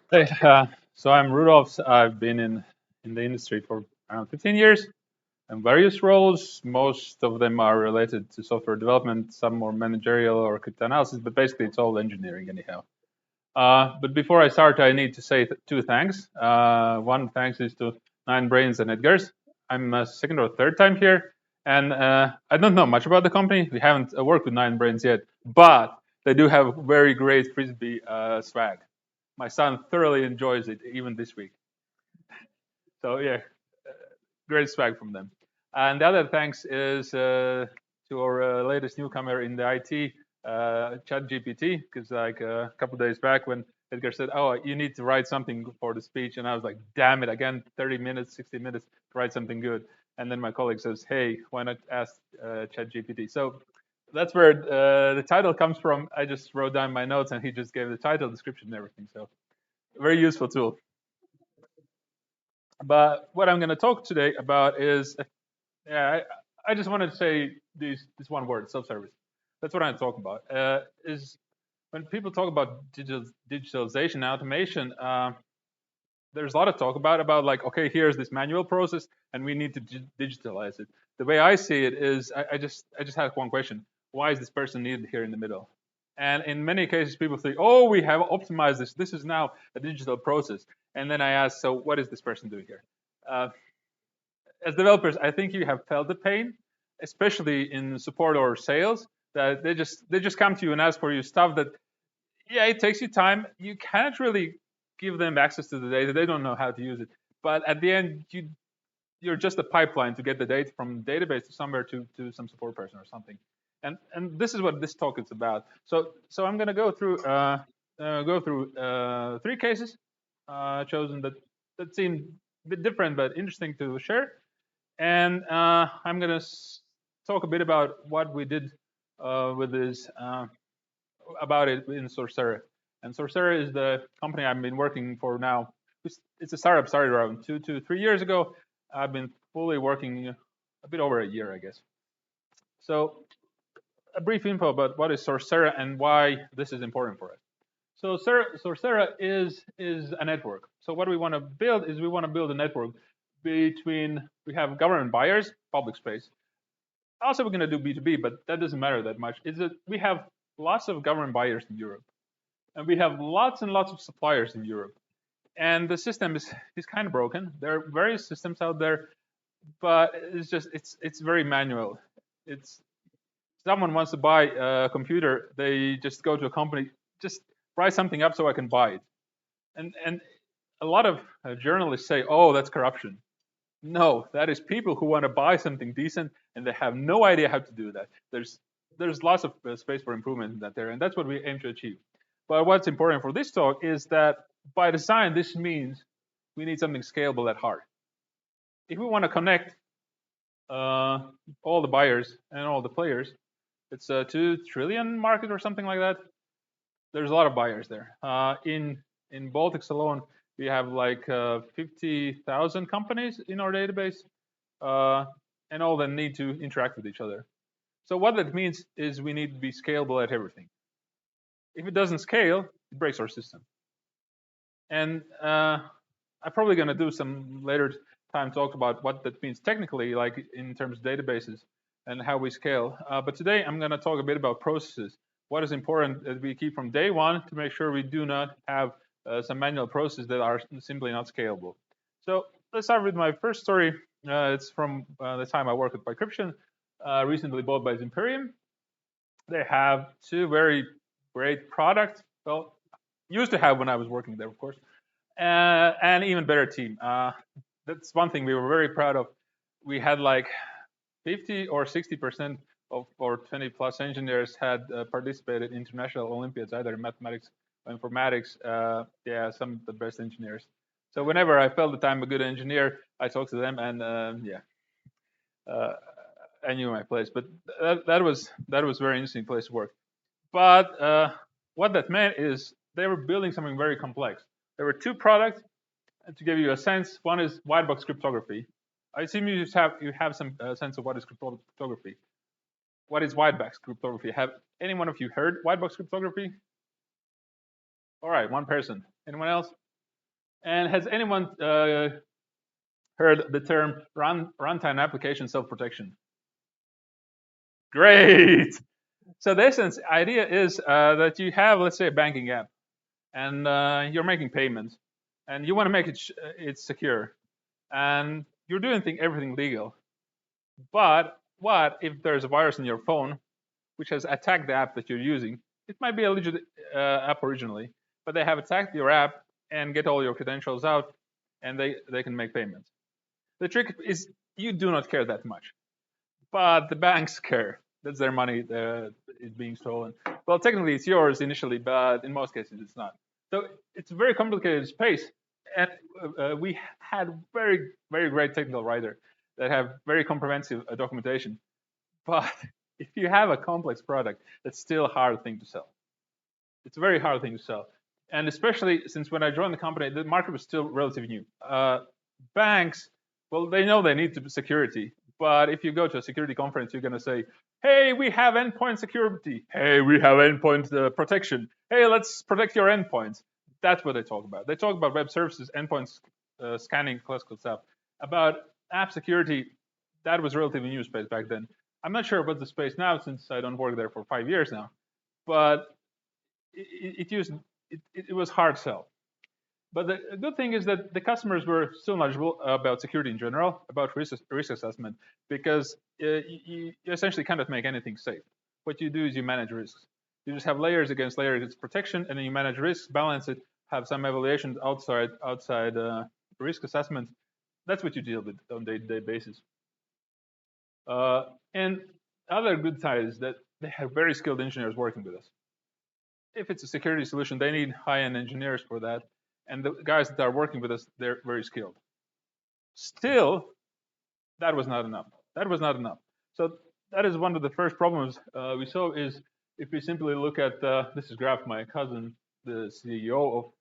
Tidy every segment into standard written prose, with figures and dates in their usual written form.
Hey, so I'm Rudolfs. I've been in the industry for around 15 years in various roles. Most of them are related to software development, some more managerial or cryptoanalysis, but basically it's all engineering anyhow. But before I start, I need to say two thanks. One thanks is to Nine Brains and Edgar's. I'm a second or third time here, and I don't know much about the company. We haven't worked with Nine Brains yet, but they do have very great frisbee swag. My son thoroughly enjoys it even this week. So yeah, great swag from them. And the other thanks is to our latest newcomer in the IT, ChatGPT, because like a couple of days back when Edgar said, "Oh, you need to write something for the speech," and I was like, "Damn it! Again, 30 minutes, 60 minutes to write something good." And then my colleague says, "Hey, why not ask ChatGPT?" So that's where the title comes from. I just wrote down my notes, and he just gave the title, description, and everything. So very useful tool. But what I'm going to talk today about is, yeah, I just wanted to say this one word, self-service. That's what I'm talking about. Is when people talk about digitalization and automation, there's a lot of talk about like, okay, here's this manual process, and we need to digitalize it. The way I see it is, I just have one question: why is this person needed here in the middle? And in many cases, people say, oh, we have optimized this. This is now a digital process. And then I ask, so what is this person doing here? Uh, as developers, I think you have felt the pain, especially in support or sales, that they just come to you and ask for you stuff that, yeah, it takes you time. You can't really give them access to the data. They don't know how to use it. But at the end, you're just a pipeline to get the data from the database to somewhere to some support person or something. And this is what this talk is about. So I'm going to go through three cases chosen that seem a bit different but interesting to share. And I'm going to talk a bit about what we did with this about it in Sorsera. And Sorsera is the company I've been working for now. It's a startup started around 2 to 3 years ago. I've been fully working a bit over a year, I guess. So a brief info about what is Sorsera and why this is important for us. So Sorsera is a network. So what we want to build is we want to build a network between, we have government buyers, public space. Also, we're going to do B2B, but that doesn't matter that much. Is that we have lots of government buyers in Europe, and we have lots and lots of suppliers in Europe. And the system is kind of broken. There are various systems out there, but it's very manual. It's someone wants to buy a computer, they just go to a company, just write something up so I can buy it. And a lot of journalists say, oh, that's corruption. No, that is people who want to buy something decent and they have no idea how to do that. There's lots of space for improvement in that area, and that's what we aim to achieve. But what's important for this talk is that by design, this means we need something scalable at heart. If we want to connect all the buyers and all the players, it's a 2 trillion market or something like that. There's a lot of buyers there. In Baltics alone, we have like 50,000 companies in our database, and all of them need to interact with each other. So what that means is we need to be scalable at everything. If it doesn't scale, it breaks our system. And I'm probably going to do some later time talk about what that means technically, like in terms of databases and how we scale. But today I'm going to talk a bit about processes. What is important that we keep from day one to make sure we do not have some manual processes that are simply not scalable. So let's start with my first story. It's from the time I worked at Bycryption, recently bought by Zimperium. They have two very great products. Well, used to have when I was working there, of course, and even better team. That's one thing we were very proud of. We had like 50 or 60% of our 20 plus engineers had participated in international Olympiads, either in mathematics or informatics. Yeah, some of the best engineers. So whenever I felt that I'm a good engineer, I talked to them, and yeah, uh, I knew my place. But that was a very interesting place to work. But what that meant is they were building something very complex. There were two products. And to give you a sense, one is white box cryptography. I assume you have some sense of what is cryptography. What is white box cryptography? Have any one of you heard white box cryptography? All right, one person. Anyone else? And has anyone heard the term runtime application self-protection? Great. So the essence idea is that you have, let's say, a banking app, and you're making payments, and you want to make it secure, and you're doing everything legal. But what if there's a virus in your phone which has attacked the app that you're using? It might be a legit app originally, but they have attacked your app and get all your credentials out, and they can make payments. The trick is you do not care that much, but the banks care. That's their money is being stolen. Well, technically it's yours initially, but in most cases it's not. So it's a very complicated space, and we had very, very great technical writer that have very comprehensive documentation. But if you have a complex product, that's still a hard thing to sell. It's a very hard thing to sell. And especially since when I joined the company, the market was still relatively new. Banks, well, they know they need security. But if you go to a security conference, you're going to say, hey, we have endpoint security. Hey, we have endpoint protection. Hey, let's protect your endpoints. That's what they talk about. They talk about web services, endpoints, scanning, classical stuff. About app security, that was relatively new space back then. I'm not sure about the space now since I don't work there for 5 years now. But it was hard sell. But the good thing is that the customers were still knowledgeable about security in general, about risk assessment, because you essentially cannot make anything safe. What you do is you manage risks. You just have layers against layers. It's protection, and then you manage risks, balance it, have some evaluations outside risk assessment. That's what you deal with on a day-to-day basis. And other good side is that they have very skilled engineers working with us. If it's a security solution, they need high-end engineers for that. And the guys that are working with us, they're very skilled. Still, that was not enough. That was not enough. So that is one of the first problems we saw is if we simply look at, this is graph my cousin, the CEO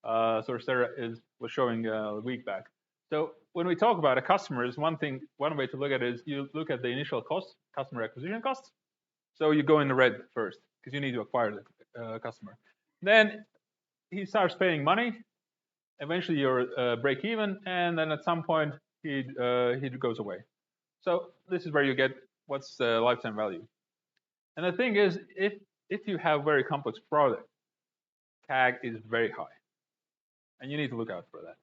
of Sorsera, was showing a week back. So when we talk about a customer, is one way to look at it is you look at the initial costs, customer acquisition costs. So you go in the red first because you need to acquire the customer. Then he starts paying money. Eventually you're break even, and then at some point he goes away. So this is where you get what's the lifetime value. And the thing is, if you have very complex product, CAG is very high, and you need to look out for that.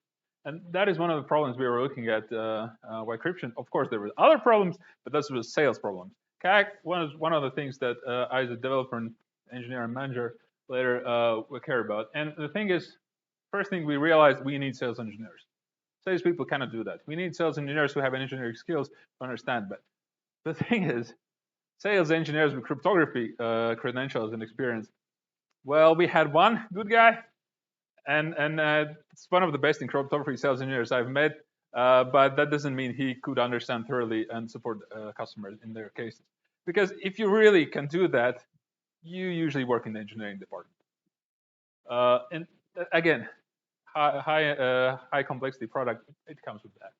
And that is one of the problems we were looking at encryption. Of course, there were other problems, but this was sales problems. CAG one of the things that I, as a developer and engineer and manager, later would care about. And the thing is, first thing we realized, we need sales engineers. Sales people cannot do that. We need sales engineers who have engineering skills to understand that. The thing is, sales engineers with cryptography credentials and experience, well, we had one good guy, and it's one of the best in cryptography sales engineers I've met, but that doesn't mean he could understand thoroughly and support customers in their cases. Because if you really can do that, you usually work in the engineering department. And again, high complexity product, it comes with that.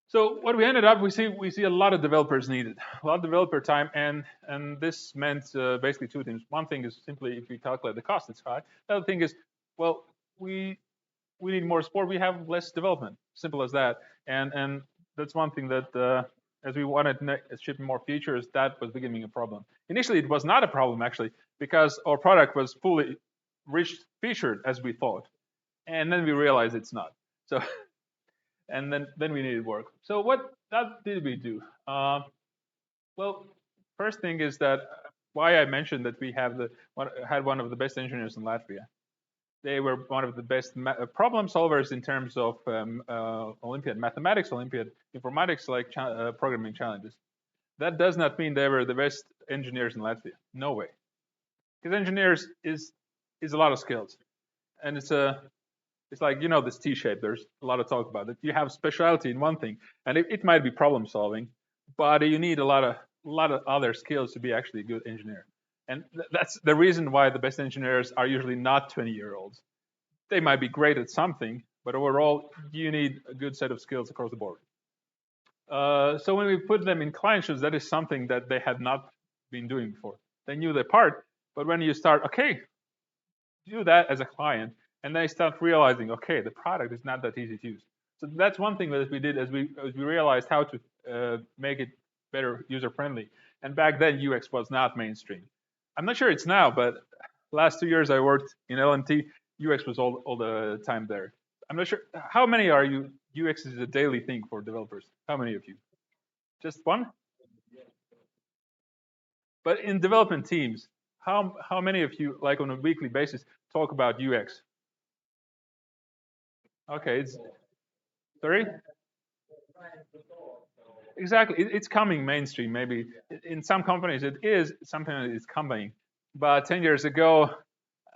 So what we ended up, we see a lot of developers needed, a lot of developer time, and this meant basically two things. One thing is simply if we calculate the cost, it's high. The other thing is, well, we need more support. We have less development. Simple as that. And that's one thing that as we wanted to ship more features, that was becoming a problem. Initially, it was not a problem actually because our product was fully featured as we thought, and then we realized it's not. So. And then we needed work. So what did we do? Well, first thing is that why I mentioned that we had one of the best engineers in Latvia. They were one of the best problem solvers in terms of Olympiad mathematics, Olympiad informatics, like programming challenges. That does not mean they were the best engineers in Latvia. No way. Because engineers is a lot of skills, and it's like, you know, this T-shape. There's a lot of talk about it. You have specialty in one thing, and it might be problem solving, but you need a lot of other skills to be actually a good engineer. And that's the reason why the best engineers are usually not 20-year-olds. They might be great at something, but overall, you need a good set of skills across the board. So when we put them in client shoes, that is something that they had not been doing before. They knew their part, but when you start, okay, do that as a client, and they start realizing, okay, the product is not that easy to use. So that's one thing that we did as we realized how to make it better user friendly. And back then UX was not mainstream. I'm not sure it's now, but last 2 years I worked in L&T. UX was all the time there. I'm not sure how many are you. UX is a daily thing for developers. How many of you? Just one? But in development teams, how many of you, like on a weekly basis, talk about UX? Okay, it's sorry. Exactly, it's coming mainstream. Maybe in some companies it is, sometimes it's coming. But 10 years ago,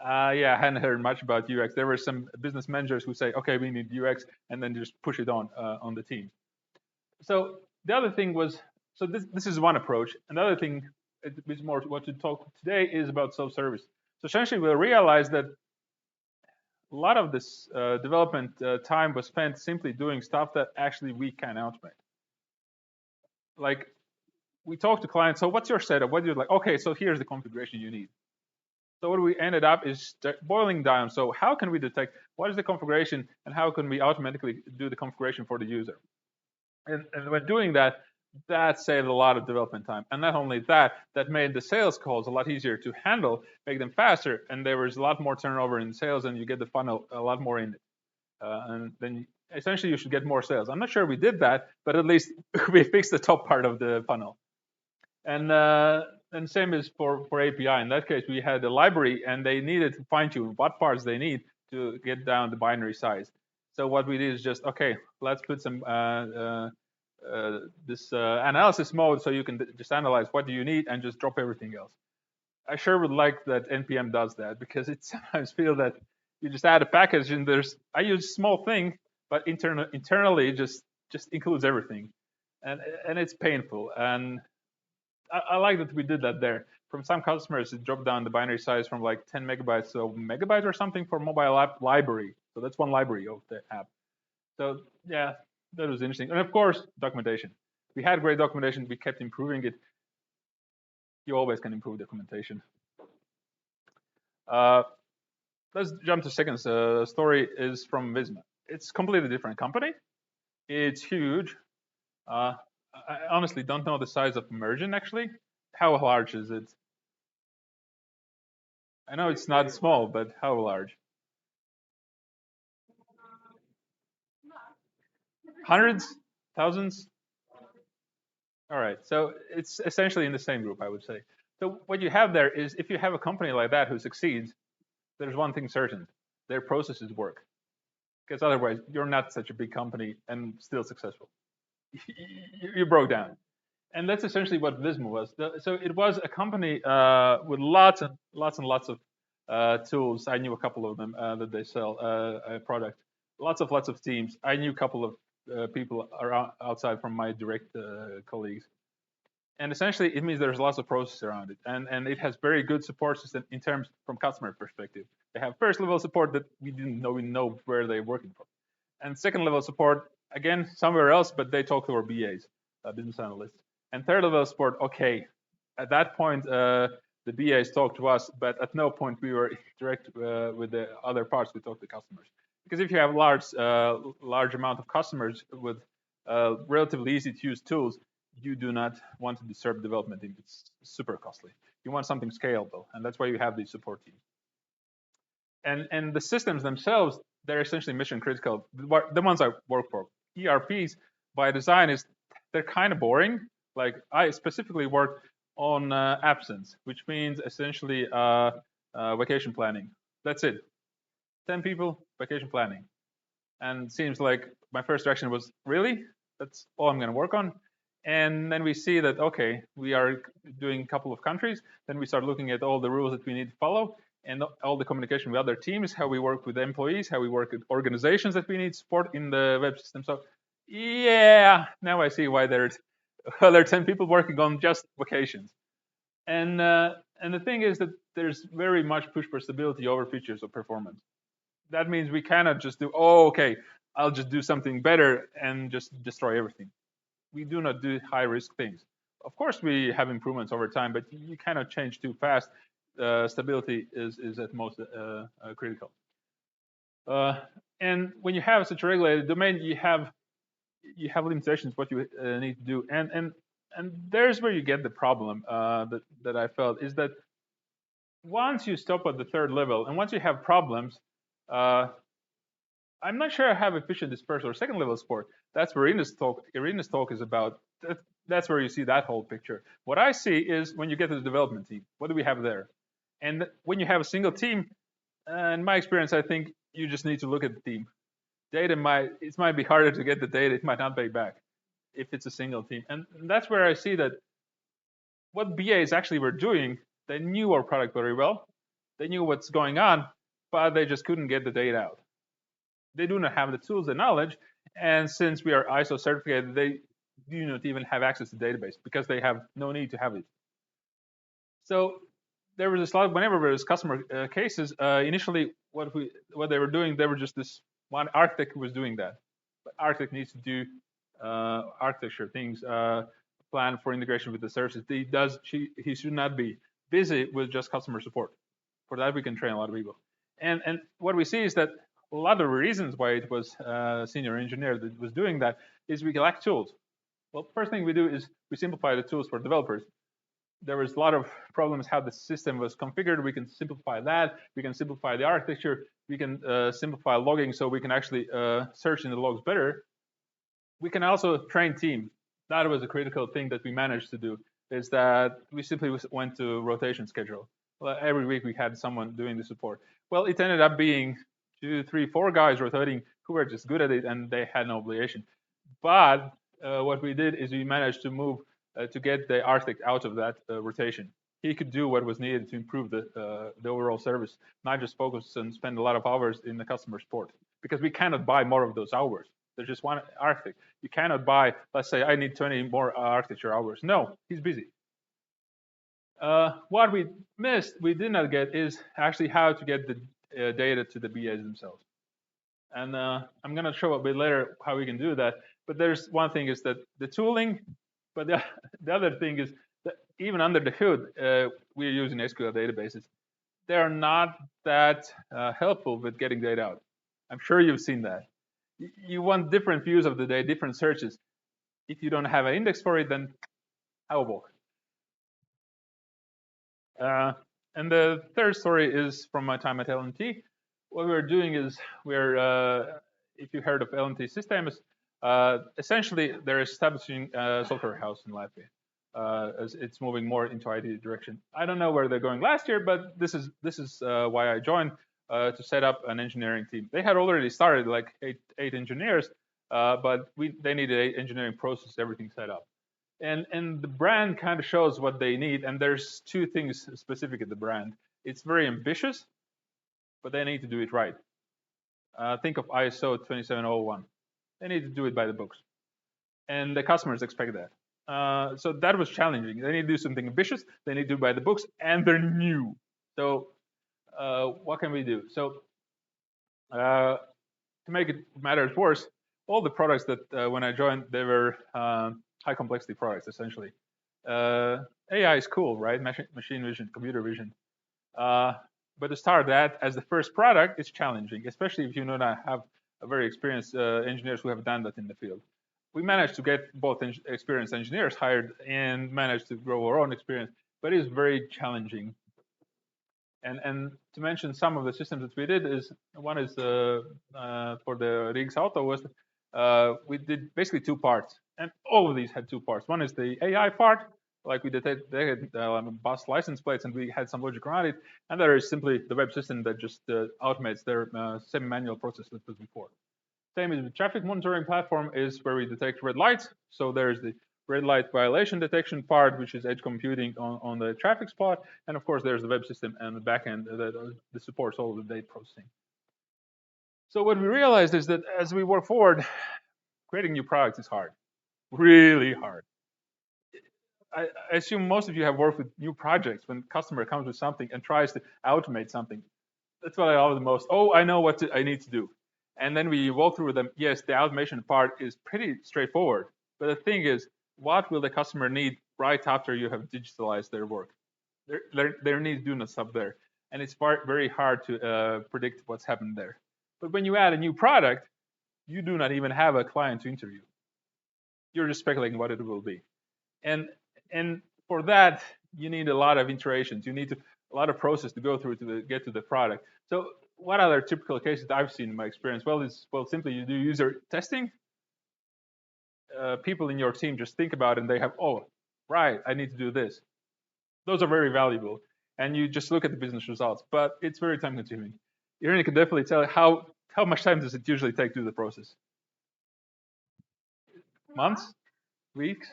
yeah, I hadn't heard much about UX. There were some business managers who say, okay, we need UX, and then just push it on the team. So the other thing was, so this is one approach. Another thing, is more what to talk today is about self-service. So essentially, we'll realize that a lot of this development time was spent simply doing stuff that actually we can automate. Like we talk to clients, so what's your setup? What do you like? Okay, so here's the configuration you need. So what we ended up is boiling down. So how can we detect what is the configuration and how can we automatically do the configuration for the user? And when doing that, that saved a lot of development time. And not only that, that made the sales calls a lot easier to handle, make them faster, and there was a lot more turnover in sales, and you get the funnel a lot more in it. And then essentially you should get more sales. I'm not sure we did that, but at least we fixed the top part of the funnel. And same is for API. In that case, we had a library, and they needed to fine tune what parts they need to get down the binary size. So what we did is just, okay, let's put some this analysis mode so you can just analyze what do you need and just drop everything else. I sure would like that NPM does that, because it sometimes feel that you just add a package and I use a small thing, but internally just includes everything, and it's painful. And I like that we did that there. From some customers, it dropped down the binary size from like 10 megabytes to megabytes or something for mobile app library. So that's one library of the app. So yeah, that was interesting. And of course, documentation. We had great documentation. We kept improving it. You always can improve documentation. Let's jump to second story is from Visma. It's a completely different company. It's huge. I honestly don't know the size of Mergent actually. How large is it? I know it's not small, but how large? Hundreds? Thousands? All right, so it's essentially in the same group, I would say. So what you have there is, if you have a company like that who succeeds, there's one thing certain: their processes work. Because otherwise, you're not such a big company and still successful. You broke down. And that's essentially what Visma was. So it was a company with lots and lots of tools. I knew a couple of them that they sell a product. Lots of teams. I knew a couple of people around, outside from my direct colleagues. And essentially, it means there's lots of process around it, and it has very good support system in terms from customer perspective. They have first level support that we didn't know where they're working from, and second level support again somewhere else, but they talk to our BAs, business analysts. And third level support, okay, at that point the BAs talk to us, but at no point we were direct with the other parts. We talk to customers, because if you have large amount of customers with relatively easy to use tools, you do not want to disturb development team. It's super costly. You want something scalable, and that's why you have these support teams. And the systems themselves, they're essentially mission critical. The ones I work for, ERPs by design, they're kind of boring. Like I specifically work on absence, which means essentially vacation planning. That's it. 10 people, vacation planning. And it seems like my first reaction was, really? That's all I'm going to work on? And then we see that, okay, we are doing a couple of countries. Then we start looking at all the rules that we need to follow and all the communication with other teams, how we work with employees, how we work with organizations that we need support in the web system. So yeah, now I see why there are 10 people working on just vacations. And the thing is that there's very much push for stability over features or performance. That means we cannot just do, oh, okay, I'll just do something better and just destroy everything. We do not do high risk things. Of course, we have improvements over time, but you cannot change too fast. Stability is at most critical. And when you have such a regulated domain, you have limitations what you need to do, and there's where you get the problem that I felt is that once you stop at the third level and once you have problems, uh, I'm not sure how efficient this first or second level support. That's where Irina's talk is about. That's where you see that whole picture. What I see is when you get to the development team, what do we have there? And when you have a single team, in my experience, I think you just need to look at the team. Data might be harder to get the data. It might not pay back if it's a single team, and that's where I see that what BAs actually were doing. They knew our product very well. They knew what's going on, but they just couldn't get the data out. They do not have the tools and knowledge, and since we are ISO certified, they do not even have access to the database because they have no need to have it. So there was a lot. Whenever there was customer cases, initially what they were doing, they were just this one architect who was doing that. But architect needs to do architecture things, plan for integration with the services. He should not be busy with just customer support. For that, we can train a lot of people. And what we see is that a lot of the reasons why it was a senior engineer that was doing that is we lack tools. Well, first thing we do is we simplify the tools for developers. There was a lot of problems how the system was configured. We can simplify that. We can simplify the architecture. We can simplify logging so we can actually search in the logs better. We can also train teams. That was a critical thing that we managed to do, is that we simply went to rotation schedule. Well, every week we had someone doing the support. Well, it ended up being 2, 3, 4 guys rotating who were just good at it and they had no obligation. But what we did is we managed to move to get the architect out of that rotation. He could do what was needed to improve the overall service, not just focus and spend a lot of hours in the customer support, because we cannot buy more of those hours. There's just one architect. You cannot buy, let's say, I need 20 more architecture hours. No, he's busy. What we did not get, is actually how to get the data to the BAs themselves. And I'm going to show a bit later how we can do that. But there's one thing is that the tooling, but the other thing is that even under the hood, we're using SQL databases. They're not that helpful with getting data out. I'm sure you've seen that. You want different views of the data, different searches. If you don't have an index for it, then how about? And the third story is from my time at L&T. What we're doing is if you heard of L&T systems, essentially they're establishing a software house in Latvia. As it's moving more into IT direction. I don't know where they're going last year, but this is why I joined, to set up an engineering team. They had already started like eight engineers, but they needed 8 engineering process, everything set up. And the brand kind of shows what they need. And there's 2 things specific at the brand. It's very ambitious, but they need to do it right. Think of ISO 27001. They need to do it by the books, and the customers expect that. So that was challenging. They need to do something ambitious. They need to do it by the books, and they're new. So what can we do? So to make it matters worse, all the products that when I joined, they were high complexity products, essentially. AI is cool, right? Machine vision, computer vision. But to start that as the first product is challenging, especially if you do not have a very experienced engineers who have done that in the field. We managed to get both experienced engineers hired and managed to grow our own experience, but it is very challenging. And to mention some of the systems that we did is one is for the Rigas Auto was we did basically 2 parts, and all of these had 2 parts. One is the AI part, like we detected bus license plates, and we had some logic around it. And there is simply the web system that just automates their semi-manual process that was before. Same as the traffic monitoring platform is where we detect red lights. So there's the red light violation detection part, which is edge computing on the traffic spot. And of course, there's the web system and the backend that supports all of the data processing. So what we realized is that as we work forward, creating new products is hard, really hard. I assume most of you have worked with new projects when customer comes with something and tries to automate something. That's what I love the most. Oh, I know what I need to do. And then we walk through them. Yes, the automation part is pretty straightforward. But the thing is, what will the customer need right after you have digitalized their work? Their needs do not stop there. And it's very hard to predict what's happened there. But when you add a new product, you do not even have a client to interview. You're just speculating what it will be. And for that, you need a lot of iterations. You need a lot of process to go through to get to the product. So what other typical cases I've seen in my experience? Well, simply you do user testing. People in your team just think about it and they have, oh, right, I need to do this. Those are very valuable. And you just look at the business results, but it's very time consuming. Irina can definitely tell how much time does it usually take to do the process? Months? Weeks?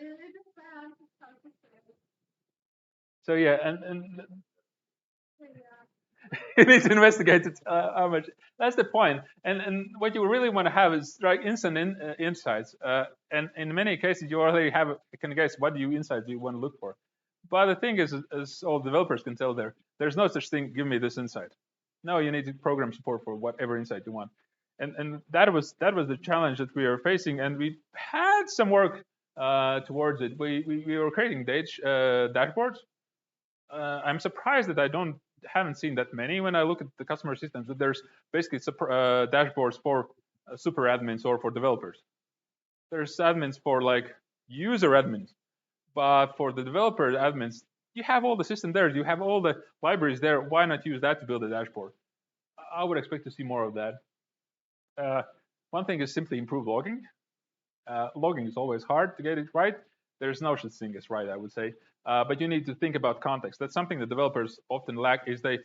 So yeah, and you need to investigate it, how much. That's the point. And what you really want to have is like instant insights. And in many cases, you already have can guess what insights you want to look for. But the thing is, as all developers can tell, there's no such thing. Give me this insight. No, you need to program support for whatever insight you want. And that was the challenge that we are facing, and we had some work towards it. We were creating dashboards. I'm surprised that I haven't seen that many when I look at the customer systems. That there's basically dashboards for super admins or for developers. There's admins for like user admins, but for the developer admins, you have all the system there. You have all the libraries there. Why not use that to build a dashboard? I would expect to see more of that. One thing is simply improve logging. Logging is always hard to get it right. There's no such thing as right, I would say. But you need to think about context. That's something that developers often lack, is they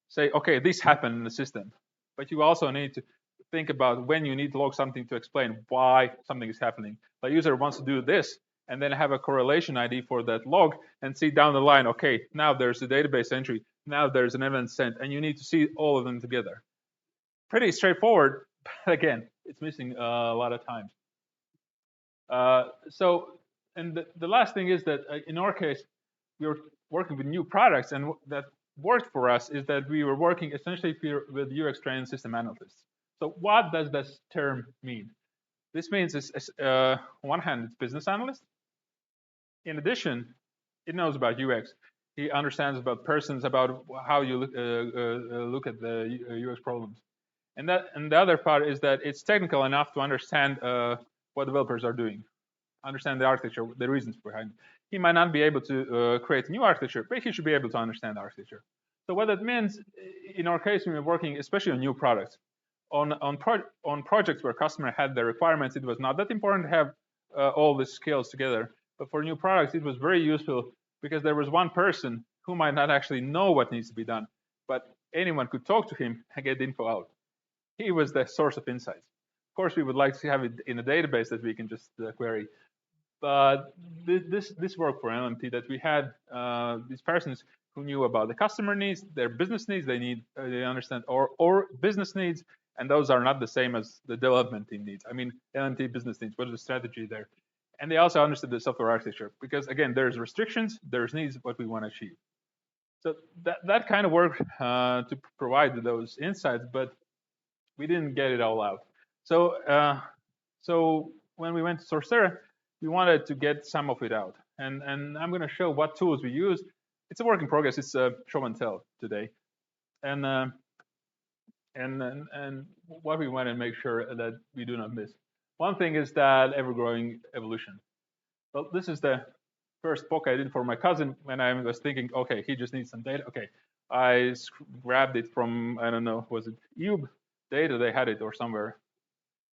say, okay, this happened in the system. But you also need to think about when you need to log something to explain why something is happening. The user wants to do this, and then have a correlation ID for that log and see down the line, okay, now there's a database entry, now there's an event sent, and you need to see all of them together. Pretty straightforward, but again, it's missing a lot of times. And the last thing is that in our case, we were working with new products, and that worked for us is that we were working essentially with UX trained system analysts. So what does this term mean? This means, on one hand, it's business analyst. In addition, it knows about UX. He understands about persons, about how you look at the UX problems. And the other part is that it's technical enough to understand what developers are doing, understand the architecture, the reasons behind it. He might not be able to create a new architecture, but he should be able to understand the architecture. So what that means, in our case, we were working especially on new products. On projects where customer had their requirements, it was not that important to have all the skills together. But for new products, it was very useful because there was one person who might not actually know what needs to be done, but anyone could talk to him and get info out. He was the source of insights. Of course, we would like to have it in a database that we can just query. But this worked for LMT, that we had these persons who knew about the customer needs, their business needs. They understand or business needs, and those are not the same as the development team needs. I mean, LMT business needs. What is the strategy there? And they also understood the software architecture, because again, there's restrictions, there's needs, what we want to achieve. So that kind of work to provide those insights, but we didn't get it all out. So when we went to Sorsera, we wanted to get some of it out, and I'm going to show what tools we use. It's a work in progress. It's a show and tell today, and what we want to make sure that we do not miss. One thing is that ever-growing evolution. Well, this is the first POC I did for my cousin when I was thinking, okay, he just needs some data. Okay, I grabbed it from, I don't know, was it Cube data? They had it or somewhere.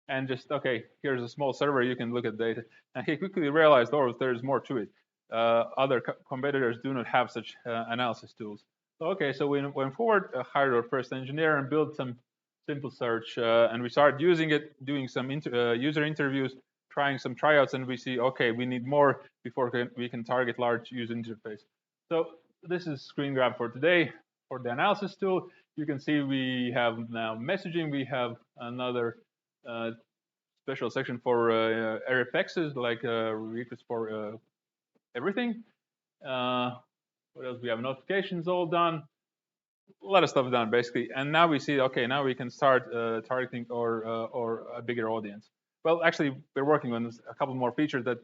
And just, okay, here's a small server, you can look at data. And he quickly realized, oh, there's more to it. Other competitors do not have such analysis tools. So, okay, so we went forward, hired our first engineer and built some simple search. And we started using it, doing some user interviews, trying some tryouts, and we see, okay, we need more before we can target large user interface. So this is screen grab for today. For the analysis tool, you can see we have now messaging. We have another special section for RFXs, like requests for everything. What else? We have notifications all done. A lot of stuff done, basically. And now we see, okay, now we can start targeting or a bigger audience. Well, actually, we're working on a couple more features that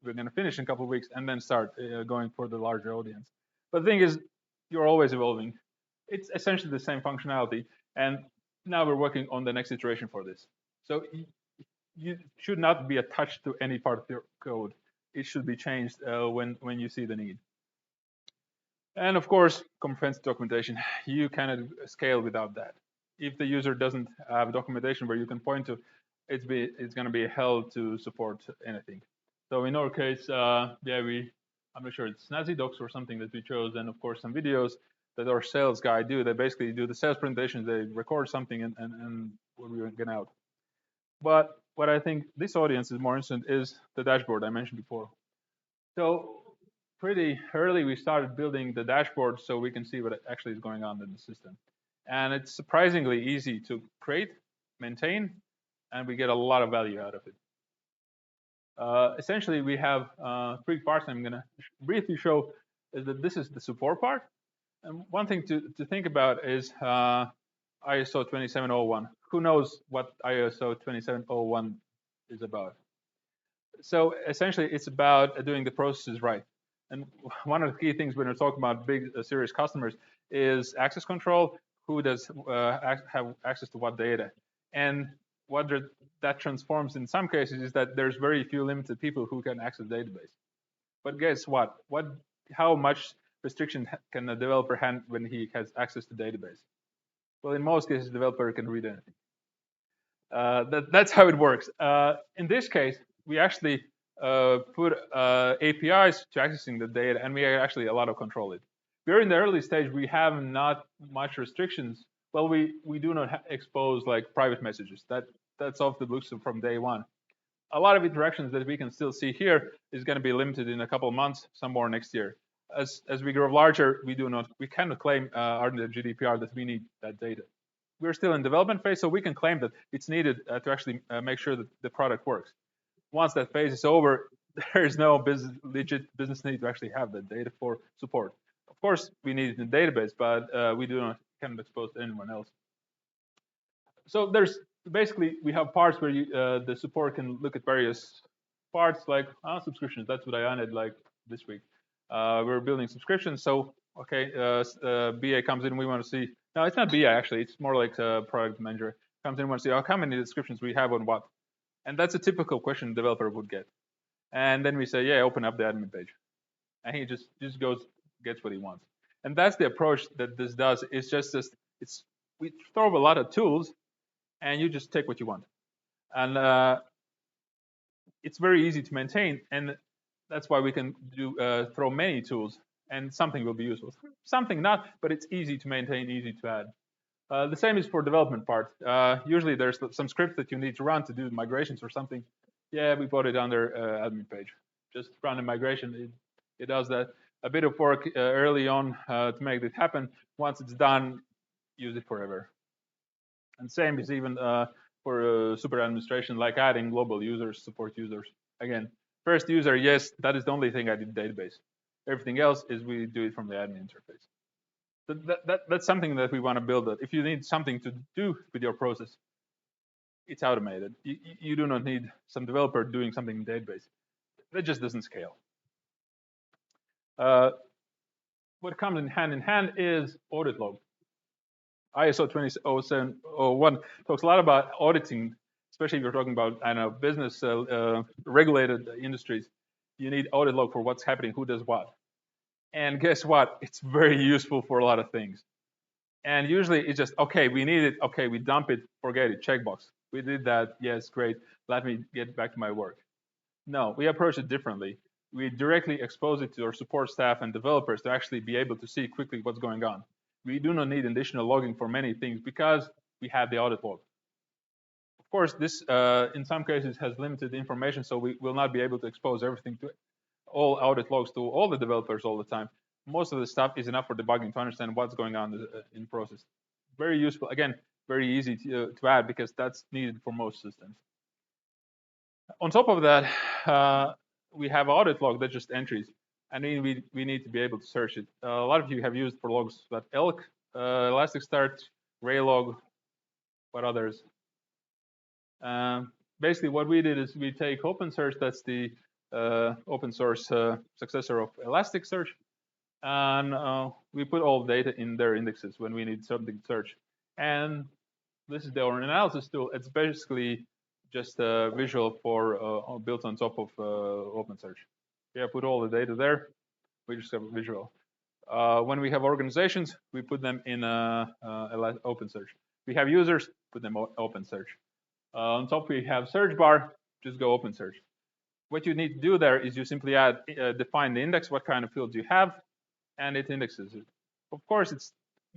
we're going to finish in a couple of weeks and then start going for the larger audience. But the thing is, you're always evolving. It's essentially the same functionality. And Now we're working on the next iteration for this. So you should not be attached to any part of your code. It should be changed when you see the need. And of course, comprehensive documentation. You cannot scale without that. If the user doesn't have documentation where you can point to, it's going to be hell to support anything. So in our case, I'm not sure it's Snazzy Docs or something that we chose, and of course some videos that our sales guy do. They basically do the sales presentations. They record something and what we get out. But what I think this audience is more interested in is the dashboard I mentioned before. So pretty early, we started building the dashboard so we can see what actually is going on in the system. And it's surprisingly easy to create, maintain, and we get a lot of value out of it. Essentially, we have 3 parts I'm going to briefly show is that this is the support part. And one thing to think about is ISO 2701. Who knows what ISO 2701 is about? So essentially, it's about doing the processes right. And one of the key things when we're talking about big, serious customers is access control. Who does have access to what data? And what that transforms in some cases is that there's very few limited people who can access the database. But guess what? How much restriction can a developer have when he has access to database? Well, in most cases, the developer can read anything. That's how it works. In this case, we actually put APIs to accessing the data, and we actually allow to control it. We're in the early stage. We have not much restrictions. Well, we do not expose like private messages. That's off the books from day one. A lot of interactions that we can still see here is going to be limited in a couple of months, some more next year. As we grow larger, we cannot claim under the GDPR that we need that data. We're still in development phase, so we can claim that it's needed to actually make sure that the product works. Once that phase is over, there is no legit business need to actually have that data for support. Of course, we need it in the database, but we cannot expose to anyone else. So there's basically we have parts where the support can look at various parts like subscriptions. That's what I added like this week. We're building subscriptions, so okay, BA comes in, we want to see. No, it's not BA actually. It's more like a product manager comes in, wants to see how many descriptions we have on what, and that's a typical question a developer would get. And then we say, yeah, open up the admin page, and he just gets what he wants. And that's the approach that this does. It's just we throw a lot of tools, and you just take what you want, and it's very easy to maintain, and that's why we can throw many tools, and something will be useful. Something not, but it's easy to maintain, easy to add. The same is for development part. Usually there's some script that you need to run to do migrations or something. Yeah, we put it under admin page. Just run a migration. It does that. A bit of work early on to make it happen. Once it's done, use it forever. And same is even for super administration, like adding global users, support users. Again, first user, yes, that is the only thing I did database. Everything else is we do it from the admin interface. So that's something that we want to build. If you need something to do with your process, it's automated. You do not need some developer doing something in database. That just doesn't scale. What comes in hand is audit log. ISO 20701 talks a lot about auditing, especially if you're talking about, I don't know, business regulated industries. You need audit log for what's happening, who does what. And guess what? It's very useful for a lot of things. And usually it's just, okay, we need it. Okay, we dump it, forget it, checkbox. We did that. Yes, great. Let me get back to my work. No, we approach it differently. We directly expose it to our support staff and developers to actually be able to see quickly what's going on. We do not need additional logging for many things because we have the audit log. Of course, this in some cases has limited information, so we will not be able to expose everything to all audit logs to all the developers all the time. Most of the stuff is enough for debugging to understand what's going on in process. Very useful. Again, very easy to add because that's needed for most systems. On top of that, we have audit log that's just entries, and we need to be able to search it. A lot of you have used for logs that Elk, Elasticsearch, Raylog, what others? Basically, what we did is we take OpenSearch, that's the open source successor of Elasticsearch, and we put all data in their indexes when we need something to search. And This is the analysis tool. It's basically just a visual for built on top of OpenSearch. Yeah, put all the data there. We just have a visual. When we have organizations, we put them in OpenSearch. We have users, put them OpenSearch. On top, we have search bar, just go OpenSearch. What you need to do there is you simply add, define the index, what kind of fields you have, and it indexes it. Of course, it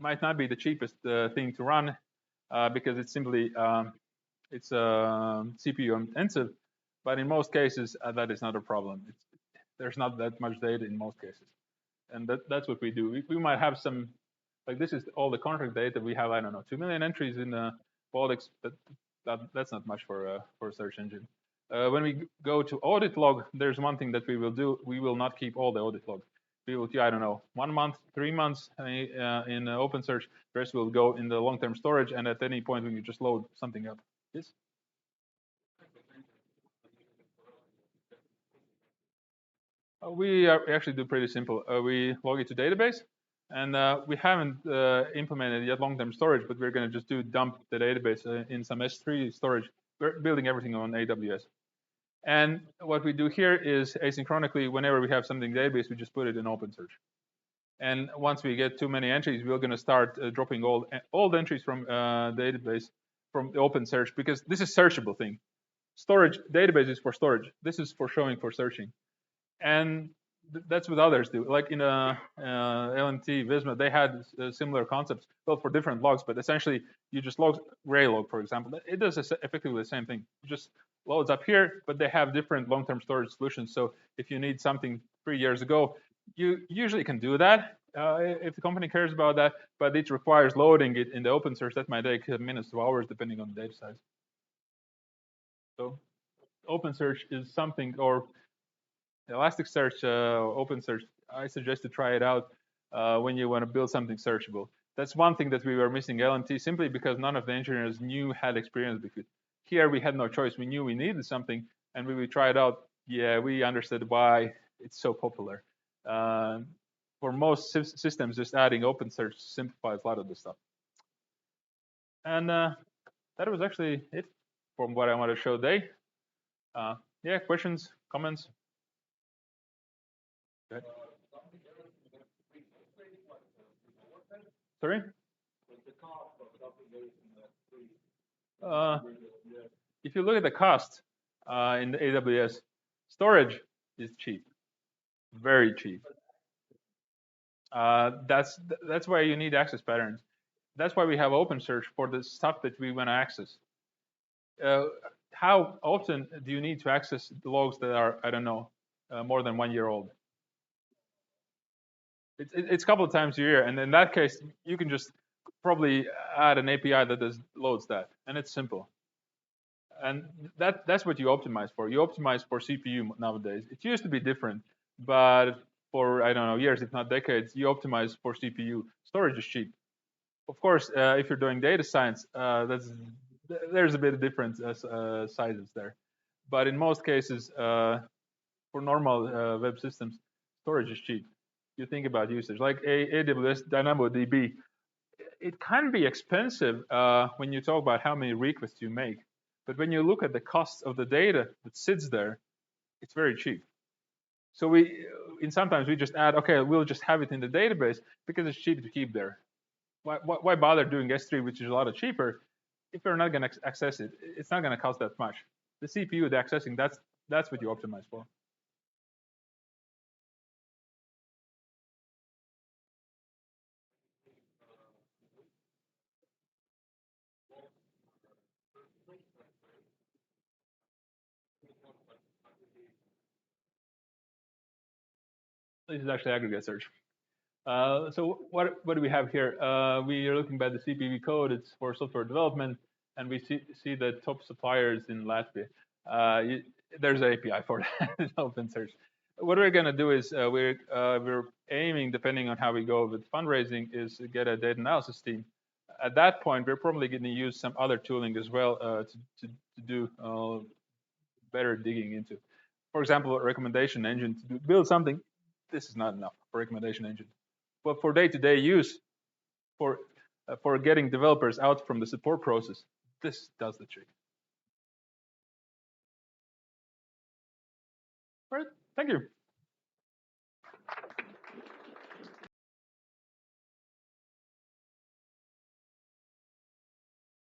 might not be the cheapest thing to run because it's simply it's CPU intensive, but in most cases that is not a problem. There's not that much data in most cases, and that's what we do. We might have some, like this is all the contract data. We have, I don't know, 2 million entries in Baltics, but that's not much for a search engine. When we go to audit log, there's one thing that we will do. We will not keep all the audit log. We will, I don't know, 1 month, 3 months in OpenSearch. The rest will go in the long-term storage, and at any point when you just load something up. Yes? We actually do pretty simple. We log it to database, and we haven't implemented yet long-term storage, but we're going to just dump the database in some S3 storage. We're building everything on AWS. And what we do here is asynchronically, whenever we have something in database, we just put it in OpenSearch. And once we get too many entries, we're going to start dropping all the entries from database from the OpenSearch, because this is searchable thing. Storage database is for storage. This is for showing for searching. And that's what others do. Like in LNT, Visma, they had similar concepts, well, for different logs, but essentially you just log Graylog, for example. It does effectively the same thing. It just loads up here, but they have different long-term storage solutions. So if you need something 3 years ago, you usually can do that if the company cares about that, but it requires loading it in the OpenSearch. That might take minutes to hours, depending on the data size. So OpenSearch is something, or Elasticsearch, OpenSearch, I suggest to try it out when you want to build something searchable. That's one thing that we were missing LNT, simply because none of the engineers had experience with it. Here we had no choice. We knew we needed something, and when we tried out, yeah, we understood why it's so popular. For most systems, just adding OpenSearch simplifies a lot of the stuff. And that was actually it from what I want to show today. Yeah, questions, comments? Go ahead. Sorry? If you look at the cost in the AWS, storage is cheap, very cheap. That's why you need access patterns. That's why we have OpenSearch for the stuff that we want to access. How often do you need to access the logs that are, I don't know, more than 1 year old? It's a couple of times a year, and in that case, you can just probably add an API that loads that, and it's simple. And that's what you optimize for. You optimize for CPU nowadays. It used to be different, but for, I don't know, years, if not decades, you optimize for CPU. Storage is cheap. Of course, if you're doing data science, there's a bit of different sizes there. But in most cases, for normal web systems, storage is cheap. You think about usage, like AWS DynamoDB. It can be expensive when you talk about how many requests you make. But when you look at the cost of the data that sits there, it's very cheap. So sometimes we just add, okay, we'll just have it in the database because it's cheap to keep there. Why bother doing S3, which is a lot cheaper, if you're not going to access it? It's not going to cost that much. The CPU, the accessing, that's what you optimize for. This is actually aggregate search. So what do we have here? We are looking at the CPV code. It's for software development, and we see the top suppliers in Latvia. There's an API for that, OpenSearch. What we're going to do is we're aiming, depending on how we go with fundraising, is to get a data analysis team. At that point, we're probably going to use some other tooling as well to do better digging into. For example, a recommendation engine to build something. This is not enough for recommendation engine. But for day-to-day use, for for getting developers out from the support process. This does the trick. All right, thank you.